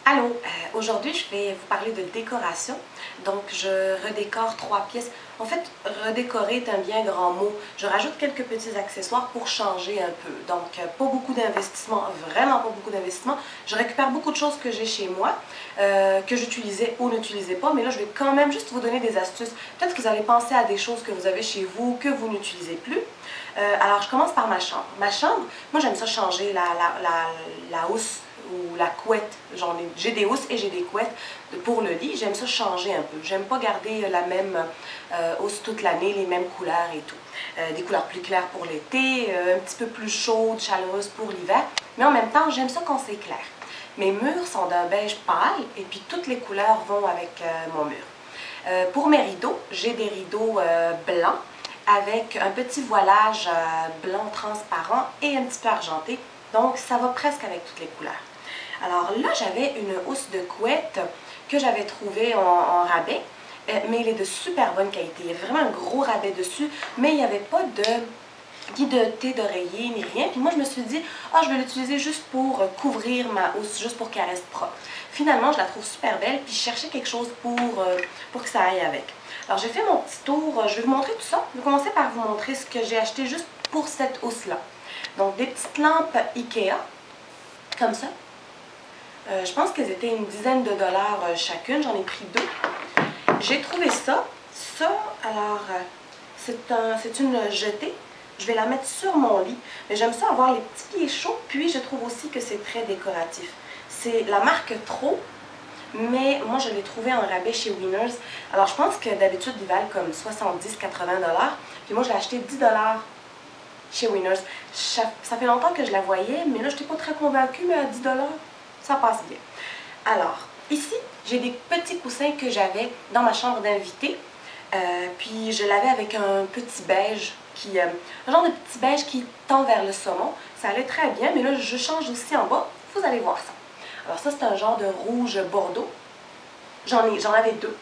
Allô, aujourd'hui je vais vous parler de décoration. Donc je redécore 3 pièces. En fait, redécorer est un bien grand mot. Je rajoute quelques petits accessoires pour changer un peu. Donc pas beaucoup d'investissement, vraiment pas beaucoup d'investissement. Je récupère beaucoup de choses que j'ai chez moi, que j'utilisais ou n'utilisais pas. Mais là je vais quand même juste vous donner des astuces. Peut-être que vous allez penser à des choses que vous avez chez vous, que vous n'utilisez plus. Alors je commence par ma chambre. Ma chambre, moi j'aime ça changer la housse ou la couette. J'ai des housses et j'ai des couettes pour le lit. J'aime ça changer un peu. J'aime pas garder la même housse toute l'année, les mêmes couleurs et tout. Des couleurs plus claires pour l'été, un petit peu plus chaudes, chaleureuses pour l'hiver. Mais en même temps, j'aime ça quand c'est clair. Mes murs sont d'un beige pâle et puis toutes les couleurs vont avec mon mur. Pour mes rideaux, j'ai des rideaux blancs avec un petit voilage blanc transparent et un petit peu argenté. Donc, ça va presque avec toutes les couleurs. Alors là, j'avais une housse de couette que j'avais trouvée en rabais, mais elle est de super bonne qualité. Il y a vraiment un gros rabais dessus, mais il n'y avait pas ni de thé d'oreiller, ni rien. Puis moi, je me suis dit, ah, je vais l'utiliser juste pour couvrir ma housse, juste pour qu'elle reste propre. Finalement, je la trouve super belle, puis je cherchais quelque chose pour que ça aille avec. Alors, j'ai fait mon petit tour. Je vais vous montrer tout ça. Je vais commencer par vous montrer ce que j'ai acheté juste pour cette housse-là. Donc, des petites lampes Ikea, comme ça. Je pense qu'elles étaient une dizaine de dollars chacune. J'en ai pris 2. J'ai trouvé ça. Ça, alors, c'est une jetée. Je vais la mettre sur mon lit. Mais j'aime ça avoir les petits pieds chauds. Puis, je trouve aussi que c'est très décoratif. C'est la marque Tro. Mais moi, je l'ai trouvé en rabais chez Winners. Alors, je pense que d'habitude, ils valent comme 70-80 dollars. Puis moi, je l'ai acheté 10 dollars chez Winners. Ça fait longtemps que je la voyais, mais là, je n'étais pas très convaincue, mais à 10 dollars, ça passe bien. Alors, ici, j'ai des petits coussins que j'avais dans ma chambre d'invité. Puis, je l'avais avec un petit beige, un genre de petit beige qui tend vers le saumon. Ça allait très bien, mais là, je change aussi en bas. Vous allez voir ça. Alors ça, c'est un genre de rouge bordeaux. J'en avais 2.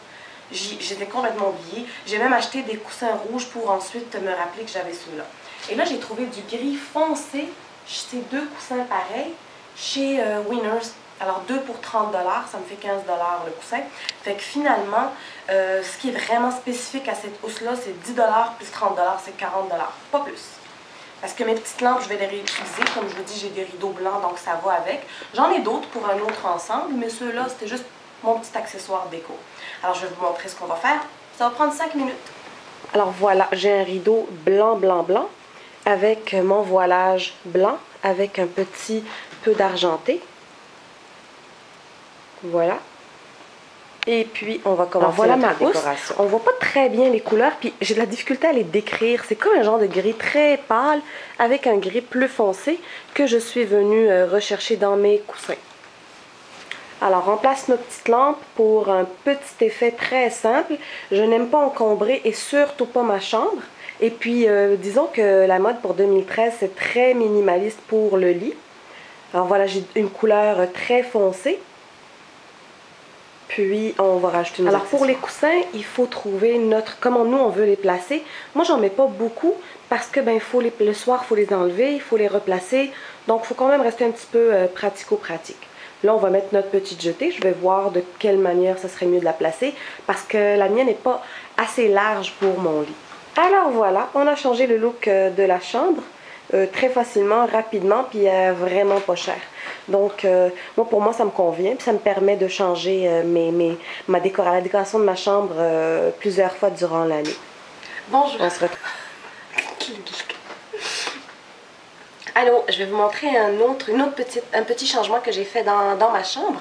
J'étais complètement oubliée. J'ai même acheté des coussins rouges pour ensuite me rappeler que j'avais ceux-là. Et là, j'ai trouvé du gris foncé. C'est 2 coussins pareils chez Winners. Alors 2 pour 30 dollars, ça me fait 15 dollars le coussin. Fait que finalement, ce qui est vraiment spécifique à cette housse-là, c'est 10 dollars plus 30 dollars, c'est 40 dollars, pas plus. Parce que mes petites lampes, je vais les réutiliser. Comme je vous dis, j'ai des rideaux blancs, donc ça va avec. J'en ai d'autres pour un autre ensemble, mais ceux-là, c'était juste mon petit accessoire déco. Alors, je vais vous montrer ce qu'on va faire. Ça va prendre 5 minutes. Alors voilà, j'ai un rideau blanc, blanc, blanc, avec mon voilage blanc, avec un petit peu d'argenté. Voilà. Et puis, on va commencer voilà ma décoration. On voit pas très bien les couleurs, puis j'ai de la difficulté à les décrire. C'est comme un genre de gris très pâle, avec un gris plus foncé, que je suis venue rechercher dans mes coussins. Alors, on place nos petites lampes pour un petit effet très simple. Je n'aime pas encombrer et surtout pas ma chambre. Et puis, disons que la mode pour 2013, c'est très minimaliste pour le lit. Alors voilà, j'ai une couleur très foncée. Puis, on va rajouter nos accessoires. Pour les coussins, il faut trouver comment nous, on veut les placer. Moi, j'en mets pas beaucoup parce que le soir, il faut les enlever, il faut les replacer. Donc, il faut quand même rester un petit peu pratico-pratique. Là, on va mettre notre petite jetée. Je vais voir de quelle manière ça serait mieux de la placer parce que la mienne n'est pas assez large pour mon lit. Alors voilà, on a changé le look de la chambre très facilement, rapidement, puis vraiment pas cher. Donc, pour moi, ça me convient, puis ça me permet de changer la décoration de ma chambre plusieurs fois durant l'année. Bonjour. On se retrouve. Allô, je vais vous montrer un petit changement que j'ai fait dans ma chambre.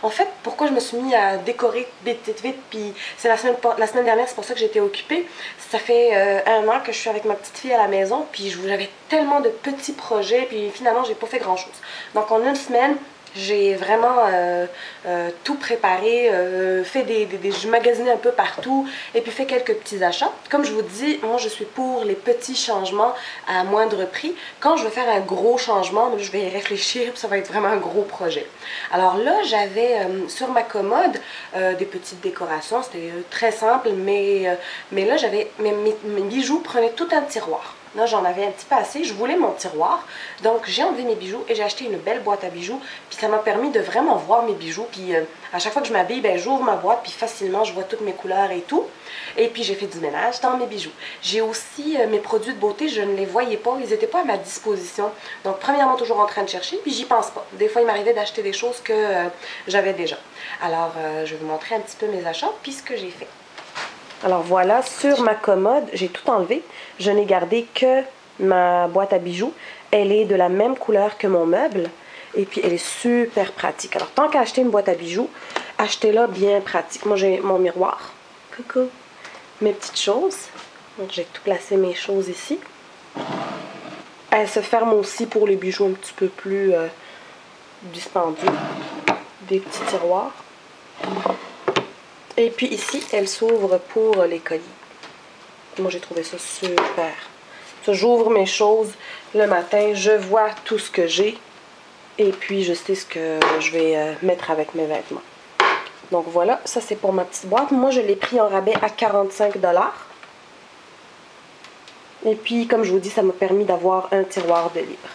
En fait, pourquoi je me suis mis à décorer vite, puis c'est la semaine dernière, c'est pour ça que j'étais occupée. Ça fait 1 an que je suis avec ma petite fille à la maison, puis j'avais tellement de petits projets, puis finalement, j'ai pas fait grand-chose. Donc, en 1 semaine, j'ai vraiment tout préparé, j'ai magasiné un peu partout et puis fait quelques petits achats. Comme je vous dis, moi je suis pour les petits changements à moindre prix. Quand je veux faire un gros changement, je vais y réfléchir, puis ça va être vraiment un gros projet. Alors là, j'avais sur ma commode des petites décorations, c'était très simple, mais là, mes bijoux prenaient tout un tiroir. Là, j'en avais un petit peu assez. Je voulais mon tiroir. Donc, j'ai enlevé mes bijoux et j'ai acheté une belle boîte à bijoux. Puis ça m'a permis de vraiment voir mes bijoux. Puis à chaque fois que je m'habille, ben, j'ouvre ma boîte. Puis facilement, je vois toutes mes couleurs et tout. Et puis, j'ai fait du ménage dans mes bijoux. J'ai aussi mes produits de beauté. Je ne les voyais pas. Ils n'étaient pas à ma disposition. Donc, premièrement, toujours en train de chercher. Puis, j'y pense pas. Des fois, il m'arrivait d'acheter des choses que j'avais déjà. Alors, je vais vous montrer un petit peu mes achats puis ce que j'ai fait. Alors voilà, sur ma commode, j'ai tout enlevé. Je n'ai gardé que ma boîte à bijoux. Elle est de la même couleur que mon meuble. Et puis, elle est super pratique. Alors, tant qu'à acheter une boîte à bijoux, achetez-la bien pratique. Moi, j'ai mon miroir. Coucou. Mes petites choses. Donc, j'ai tout placé mes choses ici. Elle se ferme aussi pour les bijoux un petit peu plus dispendieux. Des petits tiroirs. Et puis ici, elle s'ouvre pour les colis. Moi, j'ai trouvé ça super. Ça, j'ouvre mes choses le matin, je vois tout ce que j'ai. Et puis, je sais ce que je vais mettre avec mes vêtements. Donc voilà, ça c'est pour ma petite boîte. Moi, je l'ai pris en rabais à 45 $. Et puis, comme je vous dis, ça m'a permis d'avoir un tiroir de libre.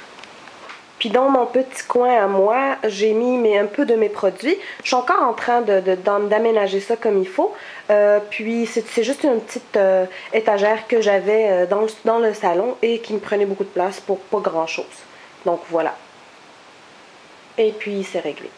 Puis dans mon petit coin à moi, j'ai mis un peu de mes produits. Je suis encore en train d'aménager ça comme il faut. Puis c'est juste une petite étagère que j'avais dans le salon et qui me prenait beaucoup de place pour pas grand chose. Donc voilà. Et puis c'est réglé.